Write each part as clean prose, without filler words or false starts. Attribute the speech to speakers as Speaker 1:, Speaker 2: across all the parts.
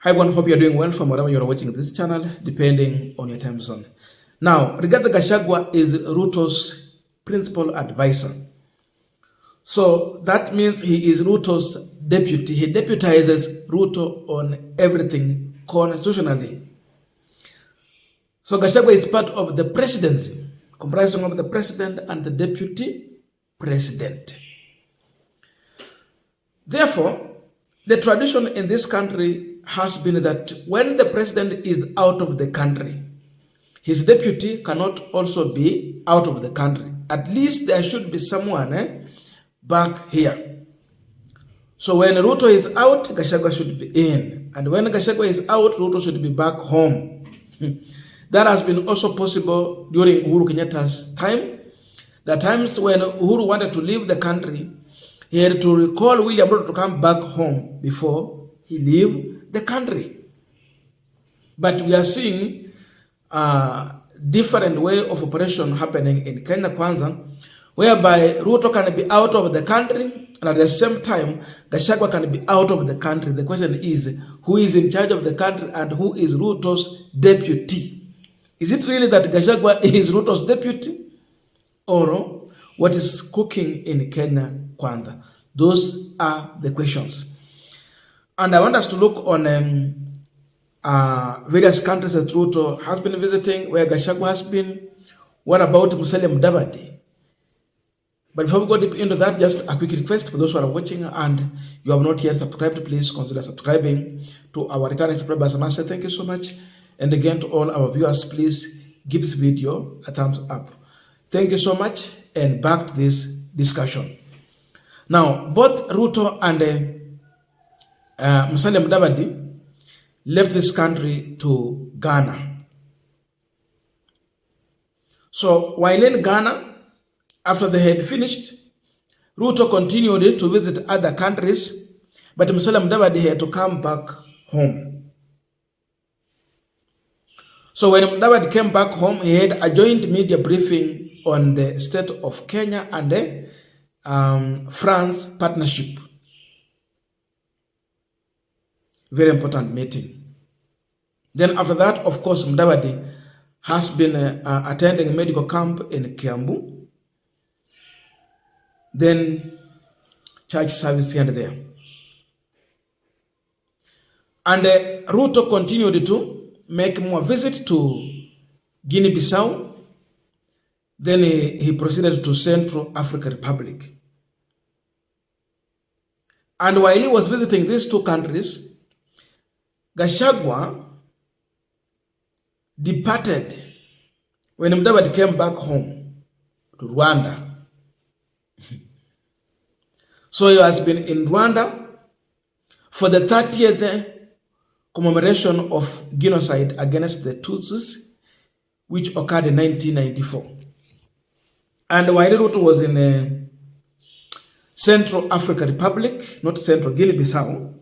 Speaker 1: Hi everyone, hope you're doing well from wherever you're watching this channel, depending on your time zone. Now, Rigathi Gachagua is Ruto's principal advisor. So that means he is Ruto's deputy. He deputizes Ruto on everything constitutionally. So Gachagua is part of the presidency, comprising of the president and the deputy president. Therefore, the tradition in this country has been that when the president is out of the country, his deputy cannot also be out of the country. At least there should be someone back here. So when Ruto is out, Gachagua should be in. And when Gachagua is out, Ruto should be back home. That has been also possible during Uhuru Kenyatta's time. There are times when Uhuru wanted to leave the country, he had to recall William Ruto to come back home before he leave the country. But we are seeing a different way of operation happening in Kenya Kwanza, whereby Ruto can be out of the country and at the same time Gachagua can be out of the country. The question is, who is in charge of the country and who is Ruto's deputy? Is it really that Gachagua is Ruto's deputy? Or what is cooking in Kenya Kwanza? Those are the questions. And I want us to look on various countries that Ruto has been visiting, where Gachagua has been. What about Musalia Mudavadi? But before we go deep into that, just a quick request for those who are watching and you have not yet subscribed, please consider subscribing to our returning subscribers. I must say thank you so much. And again, to all our viewers, please give this video a thumbs up. Thank you so much, and back to this discussion. Now, both Ruto and Musalia Mudavadi left this country to Ghana. So while in Ghana, after they had finished, Ruto continued to visit other countries, but Musalia Mudavadi had to come back home. So when Mudavadi came back home, he had a joint media briefing on the state of Kenya and the France partnership. Very important meeting. Then after that, of course, Mudavadi has been attending a medical camp in Kiambu. Then church service here and there. And Ruto continued to make more visits to Guinea-Bissau. Then he proceeded to Central African Republic. And while he was visiting these two countries, Gachagua departed when Mudavadi came back home to Rwanda. So he has been in Rwanda for the 30th commemoration of genocide against the Tutsis, which occurred in 1994. And while Ruto was in Central African Republic, not Central Guinea-Bissau,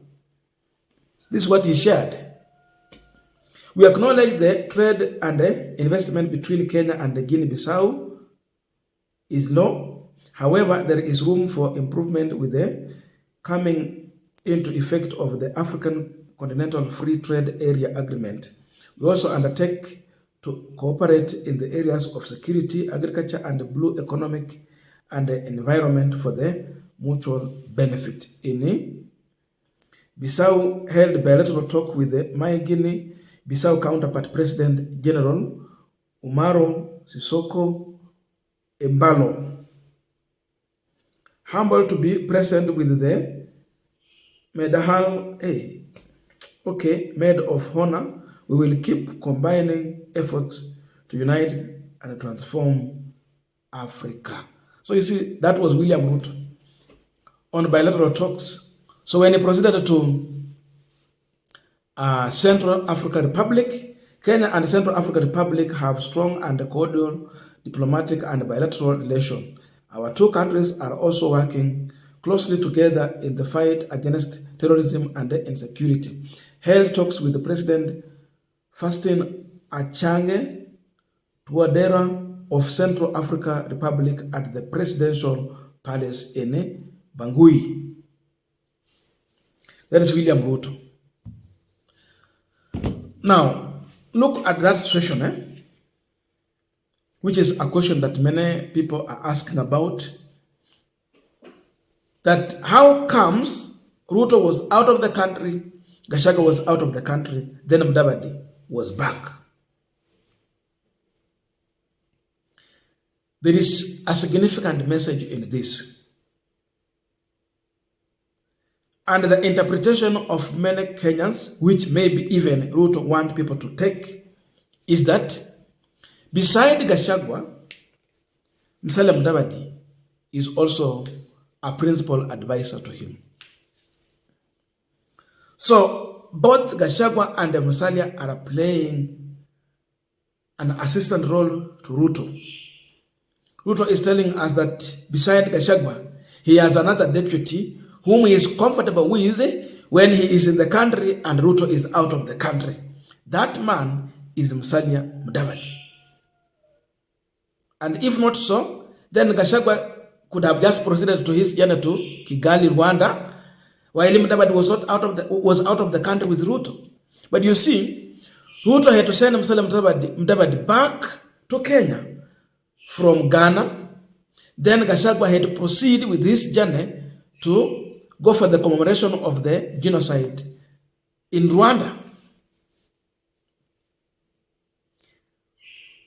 Speaker 1: this is what he shared. We acknowledge the trade and investment between Kenya and Guinea-Bissau is low. However, there is room for improvement with the coming into effect of the African Continental Free Trade Area Agreement. We also undertake to cooperate in the areas of security, agriculture, and blue economic and environment for the mutual benefit. In Bissau held bilateral talk with the My Guinea-Bissau counterpart President General Umaro Sisoko Embalo. Humbled to be present with the Maid of Honor, we will keep combining efforts to unite and transform Africa. So you see, that was William Ruto on bilateral talks. So when he proceeded to Central African Republic, Kenya and Central African Republic have strong and cordial diplomatic and bilateral relations. Our two countries are also working closely together in the fight against terrorism and insecurity. Held talks with the President Faustin Archange Touadera of Central African Republic at the Presidential Palace in Bangui. That is William Ruto. Now, look at that situation, which is a question that many people are asking about. That how comes Ruto was out of the country, Gachagua was out of the country, then Mudavadi was back. There is a significant message in this. And the interpretation of many Kenyans, which maybe even Ruto want people to take, is that beside Gachagua, Musalia Mudavadi is also a principal advisor to him. So both Gachagua and Musalia are playing an assistant role to Ruto. Ruto is telling us that beside Gachagua, he has another deputy whom he is comfortable with when he is in the country and Ruto is out of the country. That man is Musalia Mudavadi. And if not so, then Gachagua could have just proceeded to his journey to Kigali, Rwanda, while Mudavadi was out of the country with Ruto. But you see, Ruto had to send Musalia Mudavadi back to Kenya from Ghana. Then Gachagua had to proceed with his journey to go for the commemoration of the genocide in Rwanda.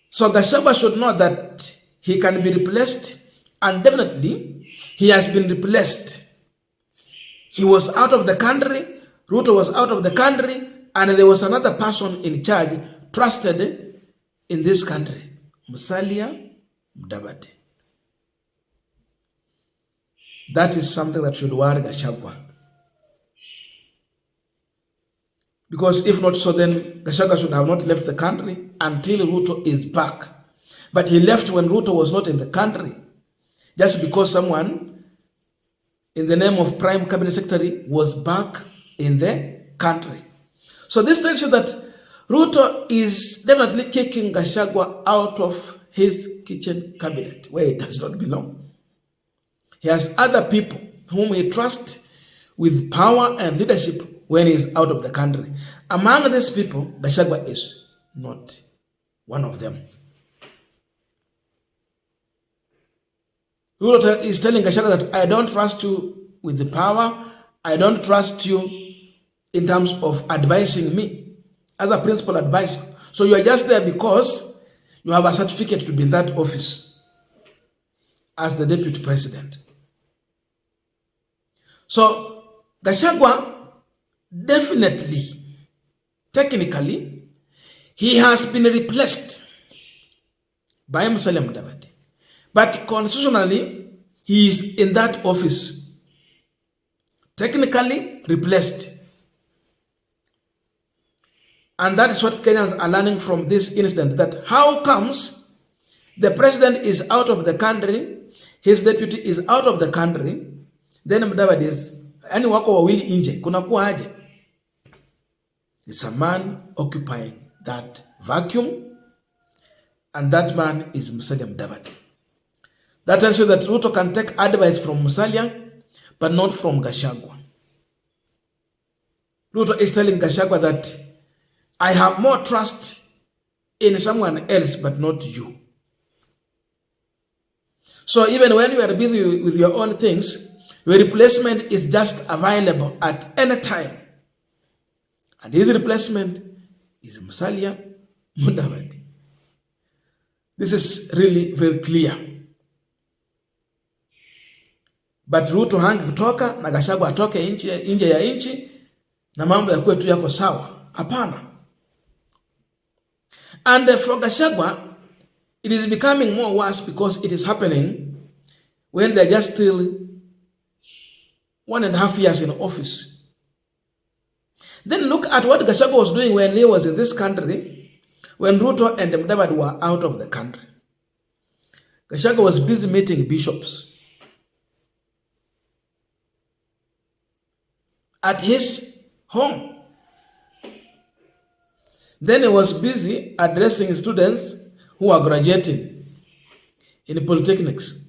Speaker 1: So Gachagua should know that he can be replaced, and definitely he has been replaced. He was out of the country, Ruto was out of the country, and there was another person in charge, trusted in this country, Musalia Mudavadi. That is something that should worry Gachagua. Because if not so, then Gachagua should have not left the country until Ruto is back. But he left when Ruto was not in the country, just because someone in the name of Prime Cabinet Secretary was back in the country. So this tells you that Ruto is definitely kicking Gachagua out of his kitchen cabinet, where he does not belong. He has other people whom he trusts with power and leadership when he is out of the country. Among these people, Gachagua is not one of them. Ruto is telling Gachagua that I don't trust you with the power. I don't trust you in terms of advising me as a principal advisor. So you are just there because you have a certificate to be in that office as the deputy president. So Gachagua definitely, technically, he has been replaced by Musalia Mudavadi. But constitutionally, he is in that office. Technically replaced. And that is what Kenyans are learning from this incident, that how comes the president is out of the country, his deputy is out of the country, then Mudavadi is, yani wako wawili nje, kuna kuwa aje? It's a man occupying that vacuum, and that man is Musalia Mudavadi. That tells you that Ruto can take advice from Musalia, but not from Gachagua. Ruto is telling Gachagua that I have more trust in someone else, but not you. So even when you are busy with your own things, your replacement is just available at any time. And his replacement is Musalia Mudavadi. This is really very clear. But Ruto hangi kutoka na Gachagua atoke nje ya nchi na mambo ya kwetu yako sawa. Hapana. And for Gachagua, it is becoming more worse because it is happening when they are just still 1.5 years in office. Then look at what Gachagua was doing when he was in this country, when Ruto and Mudavadi were out of the country. Gachagua was busy meeting bishops at his home. Then he was busy addressing students who are graduating in polytechnics.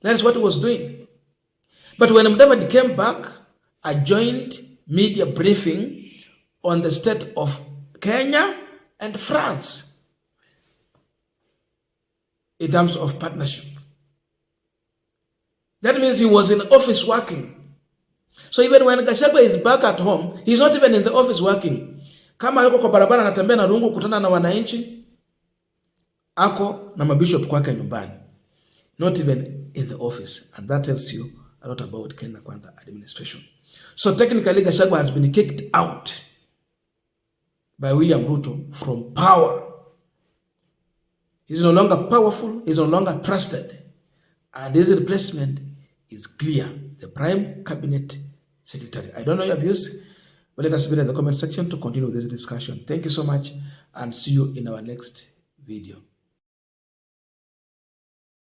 Speaker 1: That's what he was doing. But when Mudavadi came back, a joint media briefing on the state of Kenya and France in terms of partnership. That means he was in office working. So even when Gachagua is back at home, he's not even in the office working. Kama yuko kwa barabara anatembea na rungu kutana na wananchi, ako na mabishop kwake nyumbani. Not even in the office. And that tells you a lot about Kenya Kwanza administration. So technically Gachagua has been kicked out by William Ruto from power. He's no longer powerful, he's no longer trusted. And his replacement is clear, the Prime Cabinet Secretary. I don't know your views, but let us be in the comment section to continue this discussion. Thank you so much and see you in our next video.